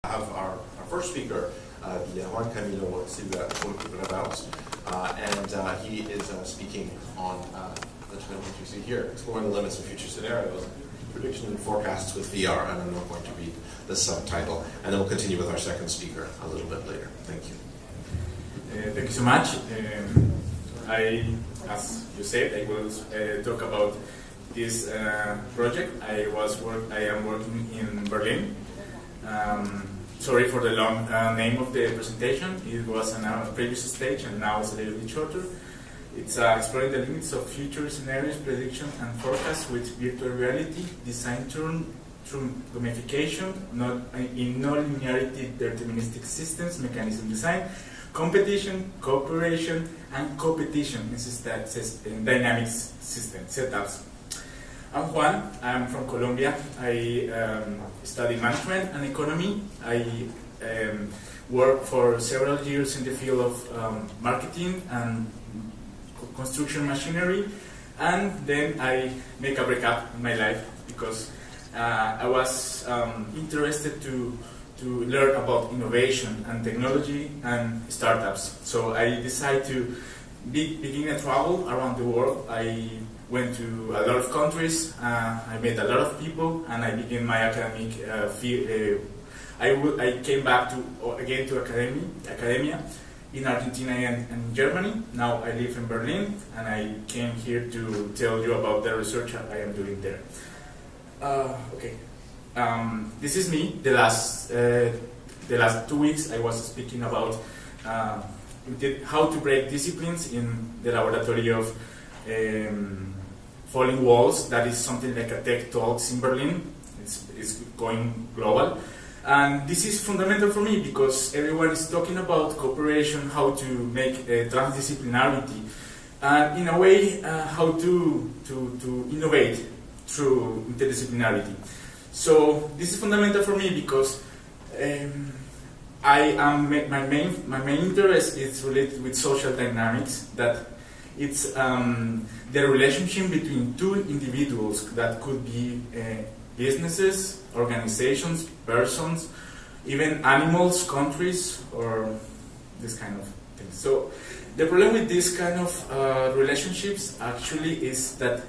have our first speaker, Juan Camilo Silva Riveros, and he is speaking on the title that you see here, Exploring the Limits of Future Scenarios, Predictions and Forecasts with VR, and I'm not going to read the subtitle, and then we'll continue with our second speaker a little bit later. Thank you. Thank you so much. As you said, I will talk about this project. I am working in Berlin. Sorry for the long name of the presentation. It was on a previous stage, and now it's a little bit shorter. It's exploring the limits of future scenarios, predictions, and forecasts with virtual reality, design through gamification, in nonlinearity deterministic systems, mechanism design, competition, cooperation, and co-opetition in dynamics system setups. I'm Juan. I'm from Colombia. I study management and economy. I work for several years in the field of marketing and construction machinery, and then I make a breakup in my life because I was interested to learn about innovation and technology and startups. So I decided to begin a travel around the world. I went to a lot of countries, I met a lot of people, and I began my academic field. I came back again to academia in Argentina and Germany. Now I live in Berlin, and I came here to tell you about the research I am doing there. This is me. The last 2 weeks I was speaking about how to break disciplines in the laboratory of falling walls. That is something like a tech talks in Berlin. It's going global. And this is fundamental for me because everyone is talking about cooperation, how to make transdisciplinarity, and in a way how to innovate through interdisciplinarity. So this is fundamental for me because my main interest is related with social dynamics. That it's the relationship between two individuals that could be businesses, organizations, persons, even animals, countries, or this kind of things. So the problem with this kind of relationships actually is that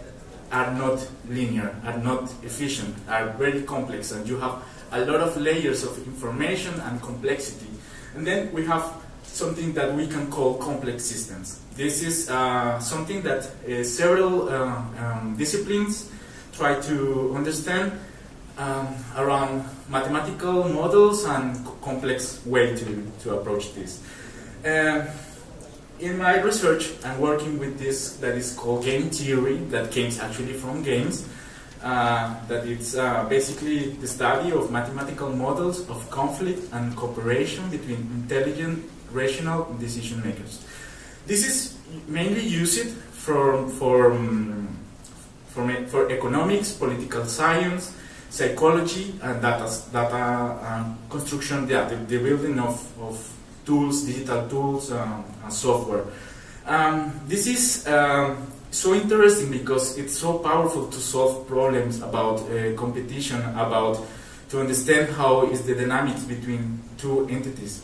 are not linear, are not efficient, are very complex, and you have a lot of layers of information and complexity. And then we have something that we can call complex systems. This is something that several disciplines try to understand around mathematical models and complex way to approach this. In my research, I'm working with this that is called game theory, that came actually from games. That it's basically the study of mathematical models of conflict and cooperation between intelligent, rational decision makers. This is mainly used for economics, political science, psychology, and data construction, the building of tools, digital tools, and software. This is so interesting because it's so powerful to solve problems about competition, to understand how is the dynamics between two entities.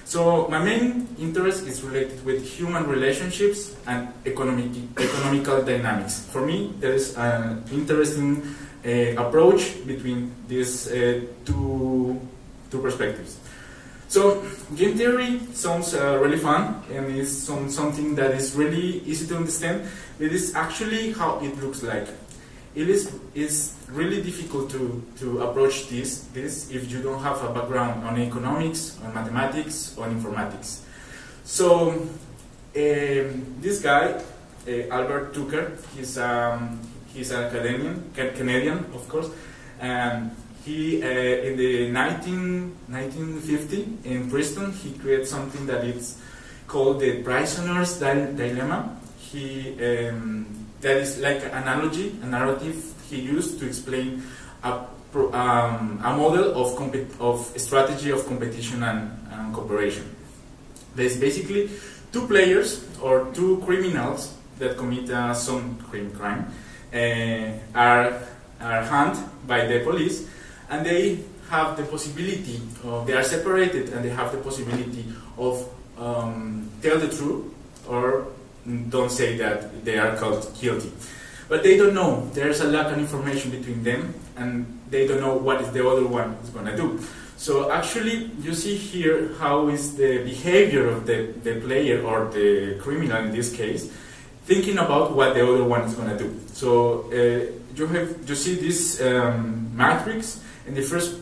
So my main interest is related with human relationships and economical dynamics. For me, there is an interesting approach between these two perspectives. So game theory sounds really fun, and is something that is really easy to understand. It is actually how it looks like. It's really difficult to approach this if you don't have a background on economics, on mathematics, on informatics. So this guy, Albert Tucker, he's an Canadian, of course, and he in the 1950 in Princeton, he created something that is called the prisoner's dilemma. That is like an analogy, a narrative he used to explain a model of strategy of competition and cooperation. There's basically two players or two criminals that commit some crime are hunted by the police, and they have the possibility, they are separated and they have the possibility of tell the truth or don't say that they are called guilty. But they don't know. There's a lack of information between them and they don't know what is the other one is going to do. So actually, you see here how is the behavior of the player or the criminal in this case, thinking about what the other one is going to do. So you see this matrix. In the first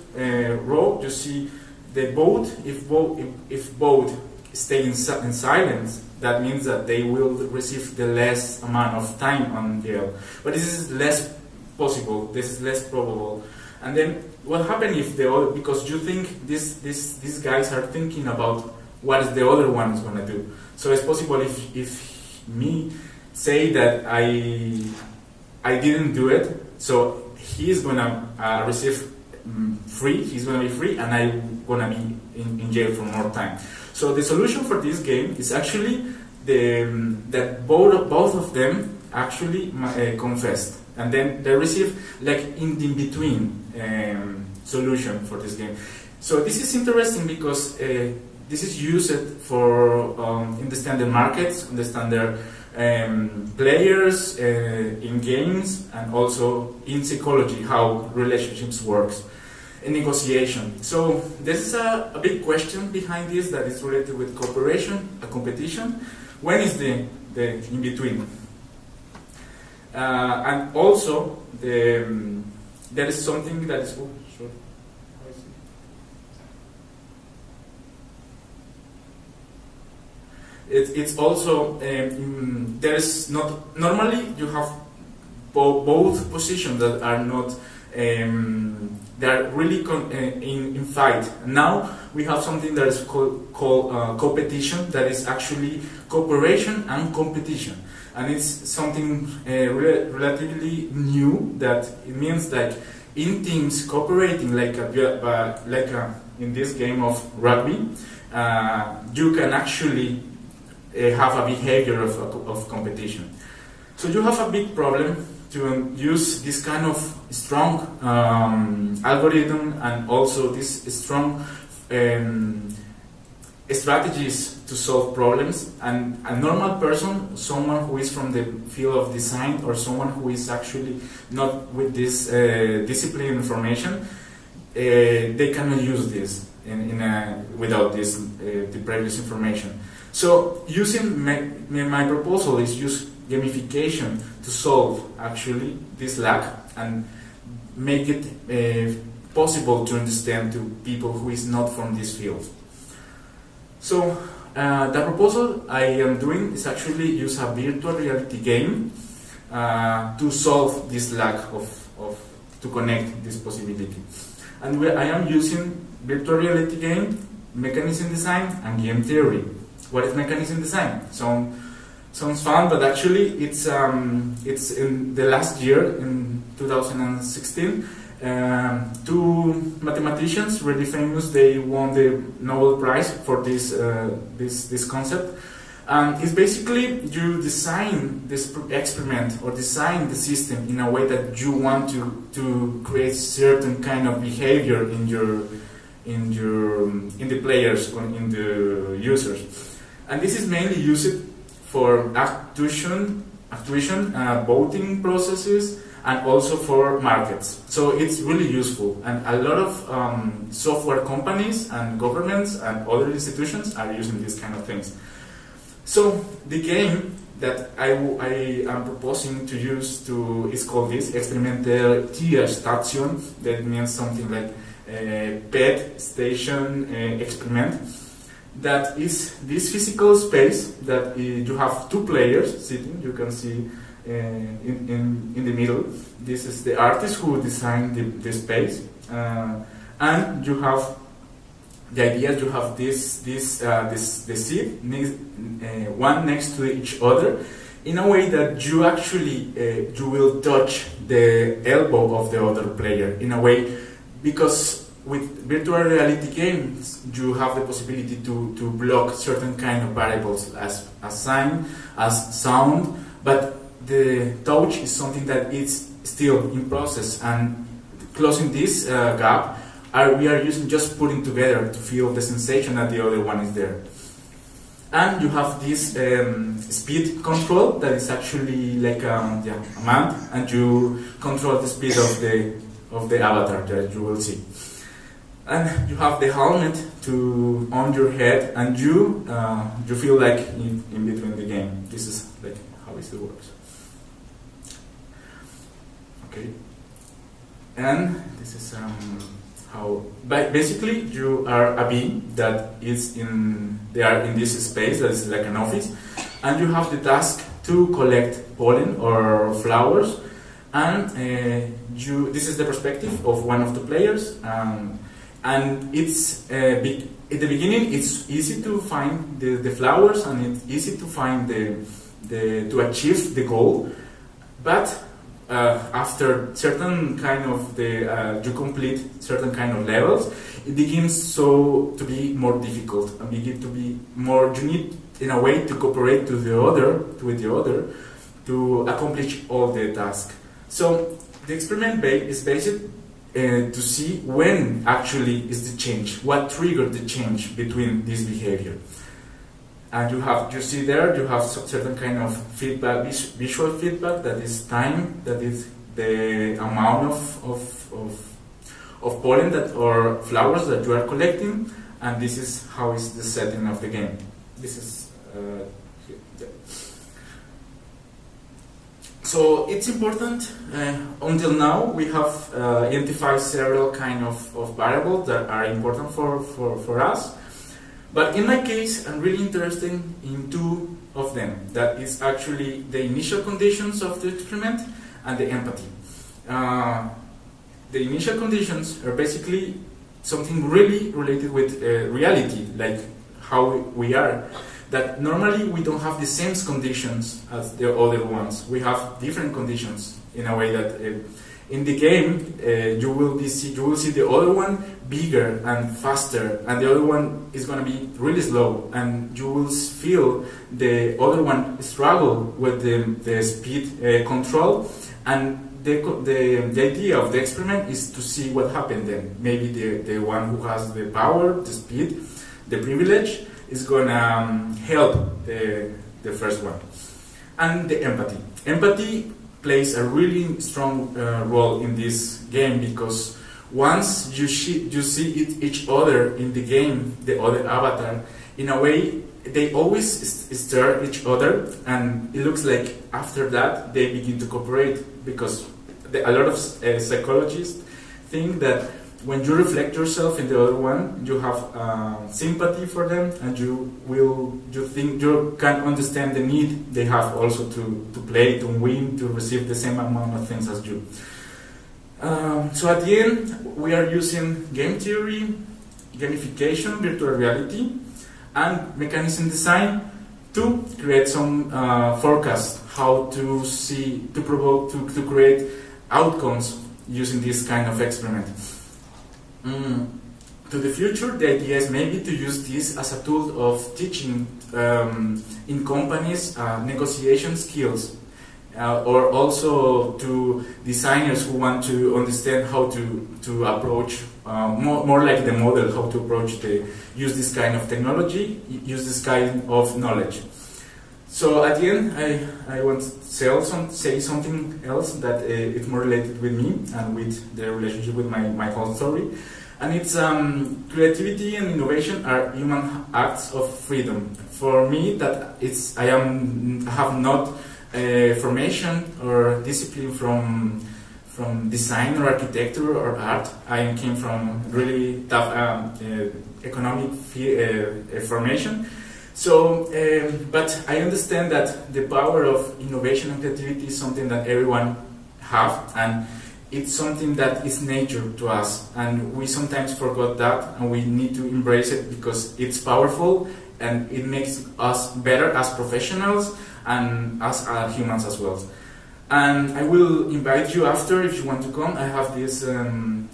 row, you see the both. If both stay in silence, that means that they will receive the less amount of time on jail. But this is less possible. This is less probable. And then what happens if the other, because you think these guys are thinking about what is the other one is going to do. So it's possible if me say that I didn't do it, so he's going to receive free, he's going to be free, and I'm going to be in jail for more time. So the solution for this game is actually that both of them actually confessed, and then they receive like in between solution for this game. So this is interesting because this is used for in the standard markets, in the standard players in games, and also in psychology, how relationships works in negotiation. So this is a big question behind this that is related with cooperation, a competition. When is the in between? And also there is something that is it's also there is not normally you have both positions that are not they are really in fight. Now we have something that is called co-opetition, that is actually cooperation and competition, and it's something relatively new. That it means that in teams cooperating, like in this game of rugby, you can actually have a behavior of competition. So you have a big problem to use this kind of strong algorithm and also these strong strategies to solve problems. And a normal person, someone who is from the field of design or someone who is actually not with this discipline information, they cannot use this without this the previous information. So using my proposal is use gamification to solve actually this lack and make it possible to understand to people who is not from this field. So the proposal I am doing is actually use a virtual reality game to solve this lack to connect this possibility. And I am using virtual reality game, mechanism design, and game theory. What is mechanism design? Sounds fun, but actually it's in the last year, in 2016, two mathematicians really famous, they won the Nobel Prize for this concept. It's basically you design this experiment or design the system in a way that you want to create certain kind of behavior in the players or in the users. And this is mainly used for actuation, voting processes, and also for markets. So it's really useful, and a lot of software companies and governments and other institutions are using these kind of things. So the game that I am proposing to use is called this experimental Tierstation. That means something like pet station experiment. That is this physical space that you have two players sitting. You can see in the middle. This is the artist who designed the space, and you have the idea. You have the seat one next to each other, in a way that you actually you will touch the elbow of the other player in a way, because with virtual reality games, you have the possibility to block certain kind of variables as sign, as sound, but the touch is something that is still in process, and closing this gap we are using just putting together to feel the sensation that the other one is there. And you have this speed control that is actually like a map, and you control the speed of the avatar that you will see. And you have the helmet on your head, and you feel like in between the game. This is like how it works. Okay, and this is how. But basically, you are a bee that is they are in this space that is like an office, and you have the task to collect pollen or flowers, and this is the perspective of one of the players. And it's at the beginning it's easy to find the flowers, and it's easy to find to achieve the goal, but after certain kind of you complete certain kind of levels, it begins to be more difficult, and begin to be more. You need in a way to cooperate with the other to accomplish all the tasks. So the experiment is based to see when actually is the change, what triggered the change between this behavior. And you see there, you have certain kind of feedback, visual feedback, that is time, that is the amount of pollen or flowers that you are collecting, and this is how is the setting of the game. This is So it's important. Until now, we have identified several kind of variables that are important for us. But in my case, I'm really interested in two of them. That is actually the initial conditions of the experiment and the empathy. The initial conditions are basically something really related with reality, like how we are. That normally we don't have the same conditions as the other ones. We have different conditions in a way that in the game you will see the other one bigger and faster, and the other one is going to be really slow, and you will feel the other one struggle with the speed control. And the idea of the experiment is to see what happened then. Maybe the one who has the power, the speed, the privilege is gonna help the first one. And the empathy. Empathy plays a really strong role in this game, because once you see each other in the game, the other avatar, in a way they always stir each other, and it looks like after that they begin to cooperate, because a lot of psychologists think that when you reflect yourself in the other one, you have sympathy for them, and you can understand the need they have also to play, to win, to receive the same amount of things as you. So at the end, we are using game theory, gamification, virtual reality, and mechanism design to create some forecast how to create outcomes using this kind of experiment. To the future, the idea is maybe to use this as a tool of teaching in companies negotiation skills, or also to designers who want to understand how to approach more like the model, how to approach use this kind of technology, use this kind of knowledge. So at the end, I want to say something else that it's more related with me and with the relationship with my whole story. And it's creativity and innovation are human acts of freedom. For me, I have not formation or discipline from design or architecture or art. I came from really tough economic formation. So, but I understand that the power of innovation and creativity is something that everyone have, and it's something that is nature to us, and we sometimes forgot that, and we need to embrace it because it's powerful and it makes us better as professionals and as humans as well. And I will invite you after if you want to come. I have this.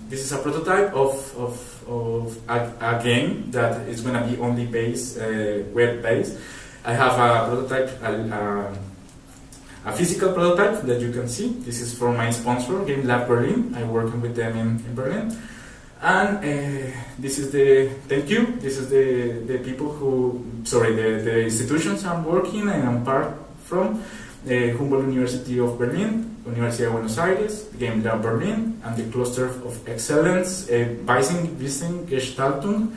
This is a prototype of a game that is going to be only web based. I have a prototype, a physical prototype that you can see. This is from my sponsor, Game Lab Berlin. I'm working with them in Berlin. And this is the thank you. This is the people who, sorry, the institutions I'm working and I'm part from. Humboldt University of Berlin, Universidad de Buenos Aires, Game Lab Berlin, and the Cluster of Excellence, Wissen Gestaltung,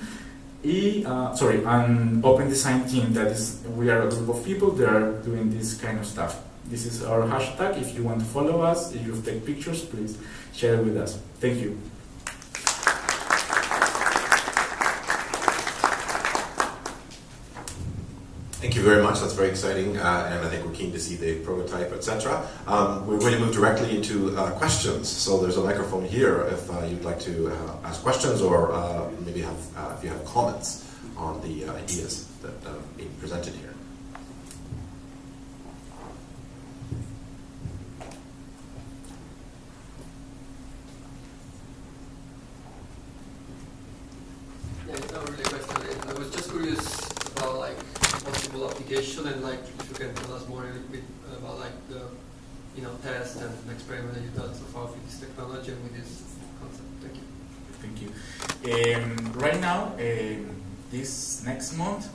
and Open Design Team. That is, we are a group of people that are doing this kind of stuff. This is our hashtag. If you want to follow us, if you take pictures, please share it with us. Thank you. Thank you very much. That's very exciting, and I think we're keen to see the prototype, etc. We're going to move directly into questions. So there's a microphone here if you'd like to ask questions, or maybe if you have comments on the ideas that are being presented here. Yeah, it's not really a question. I was just curious about like possible application, and like if you can tell us more a little bit about like the test and experiment that you've done so far with this technology and with this concept. Thank you. Thank you. Right now, this next month,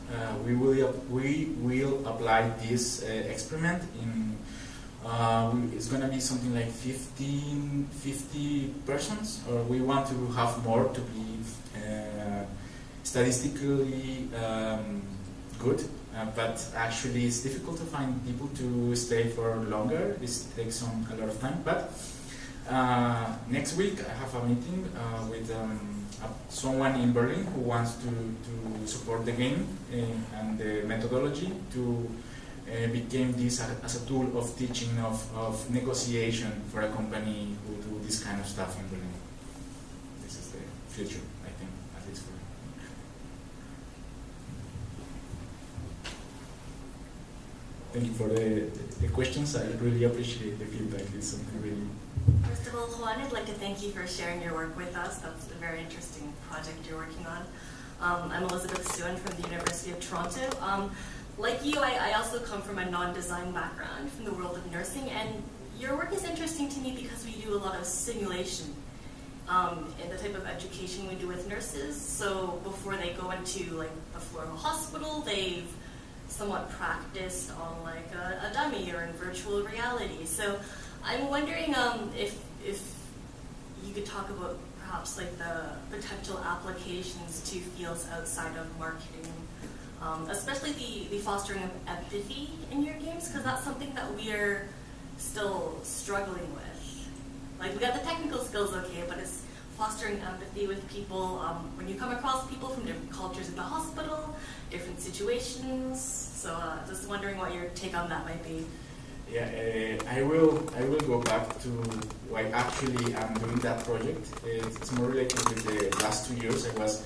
we will apply this experiment in. It's going to be something like 50 persons, or we want to have more to be statistically good, but actually it's difficult to find people to stay for longer. This takes a lot of time, but next week I have a meeting with someone in Berlin who wants to support the game and the methodology to become this as a tool of teaching of negotiation for a company who do this kind of stuff in Berlin. This is the future, I think, at least for me. Thank you for the questions. I really appreciate the feedback. It's something really... First of all, Juan, I'd like to thank you for sharing your work with us. That's a very interesting project you're working on. I'm Elizabeth Suan from the University of Toronto. Like you, I also come from a non-design background from the world of nursing, and your work is interesting to me because we do a lot of simulation in the type of education we do with nurses. So before they go into like the floor of a hospital, they've somewhat practiced on like a dummy or in virtual reality. So I'm wondering if you could talk about perhaps like the potential applications to fields outside of marketing, especially the fostering of empathy in your games, because that's something that we are still struggling with. Like, we got the technical skills okay, but it's fostering empathy with people when you come across people from different cultures in the hospital, different situations. So just wondering what your take on that might be. Yeah, I will go back to why actually I'm doing that project. It's more related with the last 2 years. I was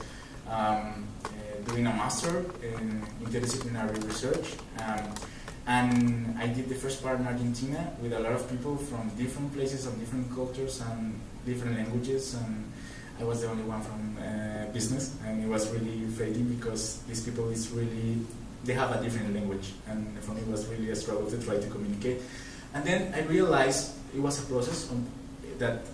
doing a master in interdisciplinary research, and I did the first part in Argentina with a lot of people from different places and different cultures and different languages, and I was the only one from business, and it was really frustrating because these people they have a different language, and for me it was really a struggle to try to communicate. And then I realized it was a process that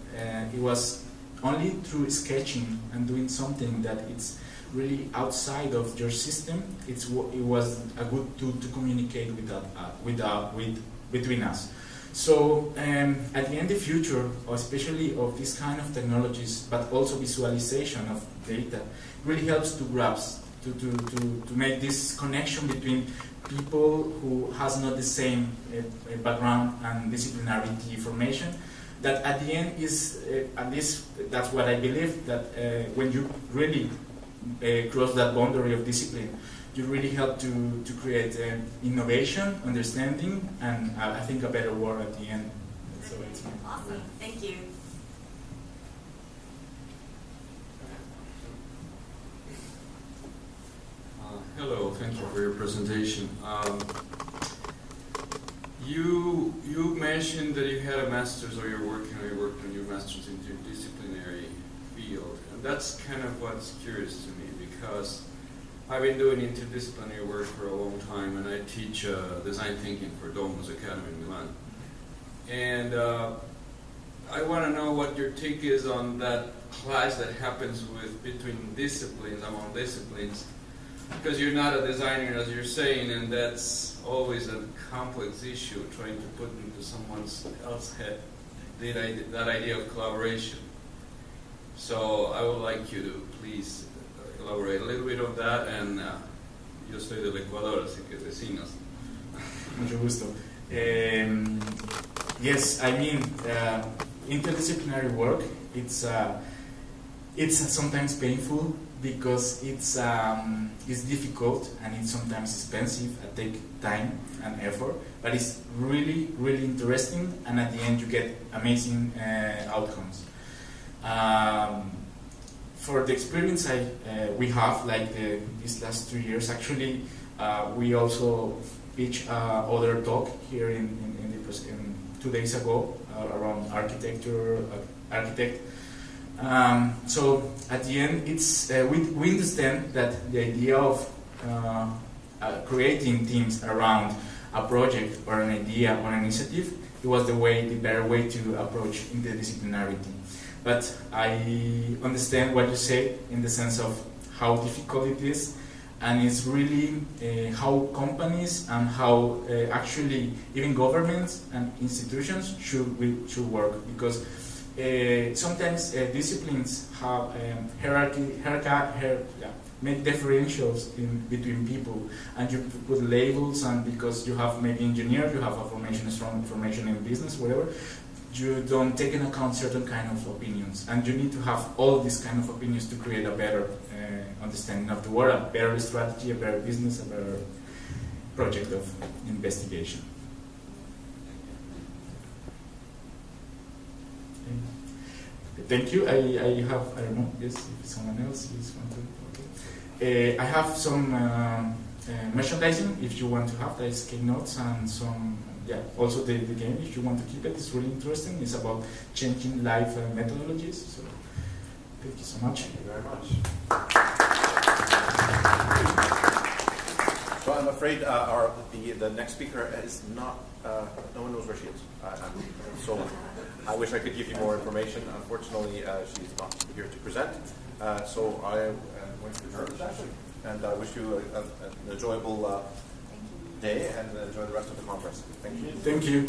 it was only through sketching and doing something that it's really outside of your system. It was a good tool to communicate between us. So at the end, the future, especially of this kind of technologies, but also visualization of data, really helps to grasp, to make this connection between people who has not the same background and disciplinarity formation. That at the end is, at least that's what I believe, that when you really cross that boundary of discipline, you really help to create innovation, understanding, and I think a better world at the end. So it's awesome. Thank you. Hello, thank you for your presentation. You mentioned that you had a master's, or you worked on your master's in interdisciplinary field, and that's kind of what's curious to me, because I've been doing interdisciplinary work for a long time, and I teach design thinking for Domus Academy in Milan. And I want to know what your take is on that clash that happens between disciplines, among disciplines, because you're not a designer, as you're saying, and that's always a complex issue, trying to put into someone else's head that idea of collaboration. So I would like you to please elaborate a little bit on that, and yo soy del Ecuador, así que vecinos. Mucho gusto. Yes, I mean, interdisciplinary work, it's sometimes painful because it's difficult and it's sometimes expensive and take time and effort, but it's really, really interesting, and at the end you get amazing outcomes. For the experience we have, like these last 2 years, actually, we also pitched other talk here in 2 days ago around architect. So at the end, it's we understand that the idea of creating teams around a project or an idea or an initiative, it was the better way to approach interdisciplinarity. But I understand what you say in the sense of how difficult it is, and it's really how companies and how actually even governments and institutions should work, because sometimes disciplines have make differentials between people, and you put labels, and because you have maybe engineers, you have a strong information in business, whatever, you don't take into account certain kind of opinions, and you need to have all these kind of opinions to create a better understanding of the world, a better strategy, a better business, a better project of investigation. Thank you. I don't know, yes, if someone else is want to. Okay. I have some merchandising if you want to have. There is keynotes and some, also the game if you want to keep it. It's really interesting. It's about changing life methodologies. So thank you so much. Thank you very much. So I'm afraid the next speaker is not, no one knows where she is. So I wish I could give you more information. Unfortunately, she's not here to present. So I went to her session, and I wish you an enjoyable day and enjoy the rest of the conference. Thank you. Thank you.